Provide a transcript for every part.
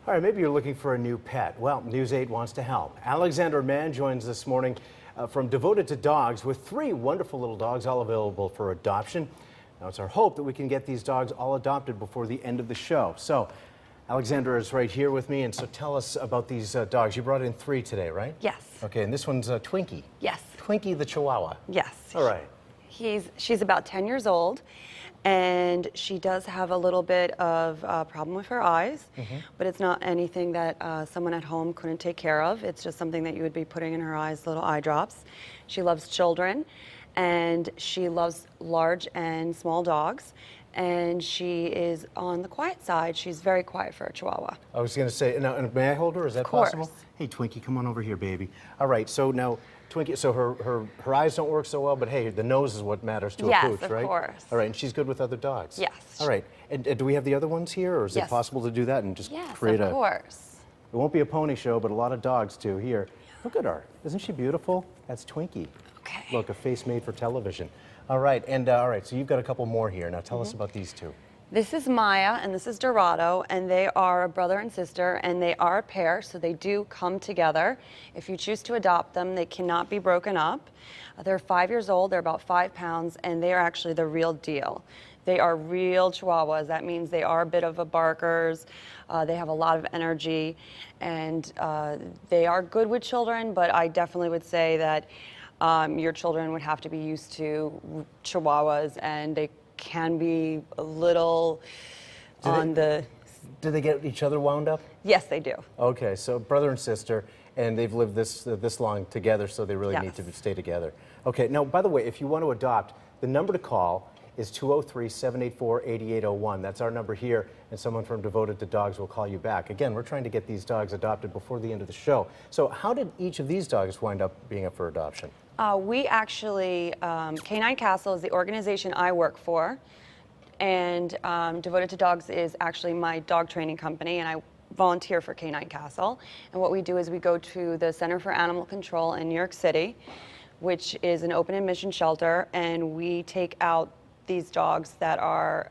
All right, maybe you're looking for a new pet. Well, News 8 wants to help. Alexander Mann joins this morning from Devoted to Dogs with 3 wonderful little dogs, all available for adoption. Now, it's our hope that we can get these dogs all adopted before the end of the show. So, Alexander is right here with me, and so tell us about these dogs. You brought in 3 today, right? Yes. Okay, and this one's Twinkie. Yes. Twinkie the Chihuahua. Yes. All right. She's about 10 years old, and she does have a little bit of a problem with her eyes, but it's not anything that someone at home couldn't take care of. It's just something that you would be putting in her eyes, little eye drops. She loves children, and she loves large and small dogs, and she is on the quiet side. She's very quiet for a Chihuahua. I was going to say, now, may I hold her? Is that possible? Hey, Twinkie, come on over here, baby. All right, so now, Twinkie, so her eyes don't work so well, but hey, the nose is what matters to a pooch, right? Yes, of course. All right, and she's good with other dogs? Yes. All right, and do we have the other ones here, or is it possible to do that and just create Yes, of course. It won't be a pony show, but a lot of dogs too. Here, look at her. Isn't she beautiful? That's Twinkie. Okay. Look, a face made for television. All right, and all right, so you've got a couple more here. Now tell us about these 2. This is Maya and this is Dorado, and they are a brother and sister, and they are a pair, so they do come together. If you choose to adopt them, they cannot be broken up. They're 5 years old, they're about 5 pounds, and they are actually the real deal. They are real Chihuahuas. That means they are a bit of a barkers. They have a lot of energy, and they are good with children, but I definitely would say that your children would have to be used to Chihuahuas, and they can be a little Do they get each other wound up? Yes, they do. Okay, so brother and sister, and they've lived this long together, so they really need to stay together. Okay, now, by the way, if you want to adopt, the number to call is 203-784-8801. That's our number here, and someone from Devoted to Dogs will call you back. Again, we're trying to get these dogs adopted before the end of the show. So how did each of these dogs wind up being up for adoption? We actually, Canine Castle is the organization I work for, and Devoted to Dogs is actually my dog training company, and I volunteer for Canine Castle. And what we do is we go to the Center for Animal Control in New York City, which is an open admission shelter, and we take out these dogs that are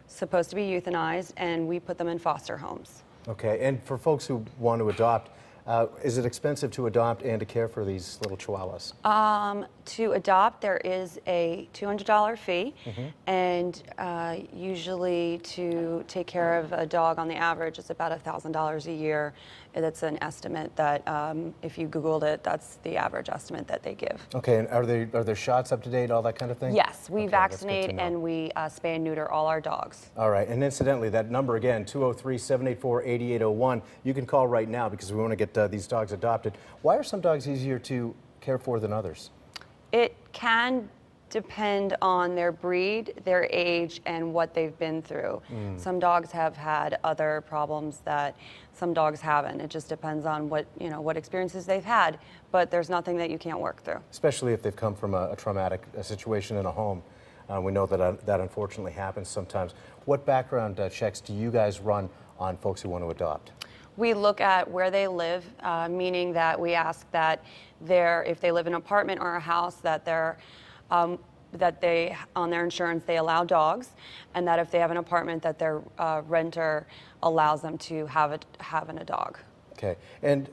supposed to be euthanized, and we put them in foster homes. Okay, and for folks who want to adopt, is it expensive to adopt and to care for these little Chihuahuas? To adopt, there is a $200 fee, and usually to take care of a dog on the average, it's about $1,000 a year. That's an estimate that, if you Googled it, that's the average estimate that they give. Okay, and are their shots up to date, all that kind of thing? Yes, we vaccinate and we spay and neuter all our dogs. All right, and incidentally, that number again, 203-784-8801, you can call right now because we want to get these dogs adopted. Why are some dogs easier to care for than others? It can depend on their breed, their age, and what they've been through. Some dogs have had other problems that some dogs haven't. It just depends on what experiences they've had, but there's nothing that you can't work through. Especially if they've come from a traumatic situation in a home. We know that that unfortunately happens sometimes. What background checks do you guys run on folks who want to adopt? We look at where they live, meaning that we ask that if they live in an apartment or a house, that they, on their insurance, they allow dogs, and that if they have an apartment, that their renter allows them to having a dog. Okay, and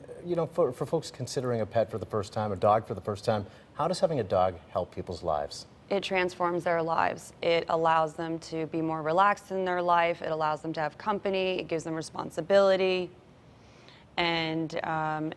for folks considering a pet for the first time, a dog for the first time, how does having a dog help people's lives? It transforms their lives. It allows them to be more relaxed in their life. It allows them to have company. It gives them responsibility. And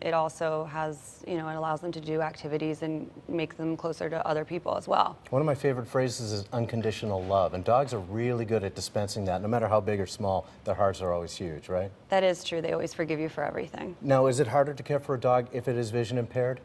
it also has, it allows them to do activities and make them closer to other people as well. One of my favorite phrases is unconditional love, and dogs are really good at dispensing that. No matter how big or small, their hearts are always huge, right? That is true. They always forgive you for everything. Now, is it harder to care for a dog if it is vision impaired?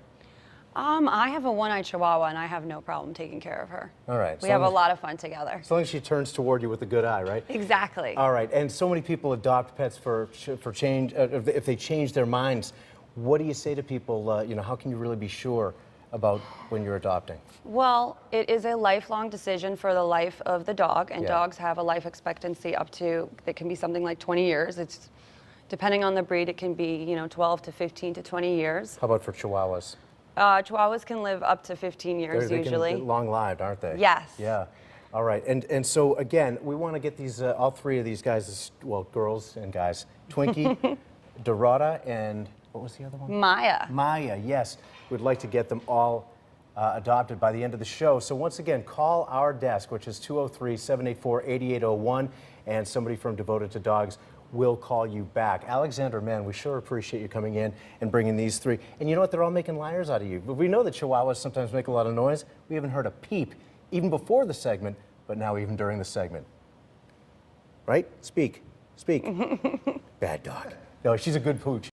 I have a one-eyed Chihuahua, and I have no problem taking care of her. All right. We have a lot of fun together. As long as she turns toward you with a good eye, right? Exactly. All right. And so many people adopt pets for change. If they change their minds, what do you say to people? How can you really be sure about when you're adopting? Well, it is a lifelong decision for the life of the dog, and dogs have a life expectancy it can be something like 20 years. It's depending on the breed, it can be 12 to 15 to 20 years. How about for Chihuahuas? Chihuahuas can live up to 15 years usually. Long-lived, aren't they? Yes. Yeah. All right, and so again, we want to get these all three of these guys, well, girls and guys, Twinkie, Dorada, and what was the other one? Maya. Maya, yes. We'd like to get them all adopted by the end of the show. So once again, call our desk, which is 203-784-8801, and somebody from Devoted to Dogs will call you back. Alexander, man, we sure appreciate you coming in and bringing these three. And you know what? They're all making liars out of you. We know that Chihuahuas sometimes make a lot of noise. We haven't heard a peep, even before the segment, but now even during the segment. Right? Speak. Speak. Bad dog. No, she's a good pooch.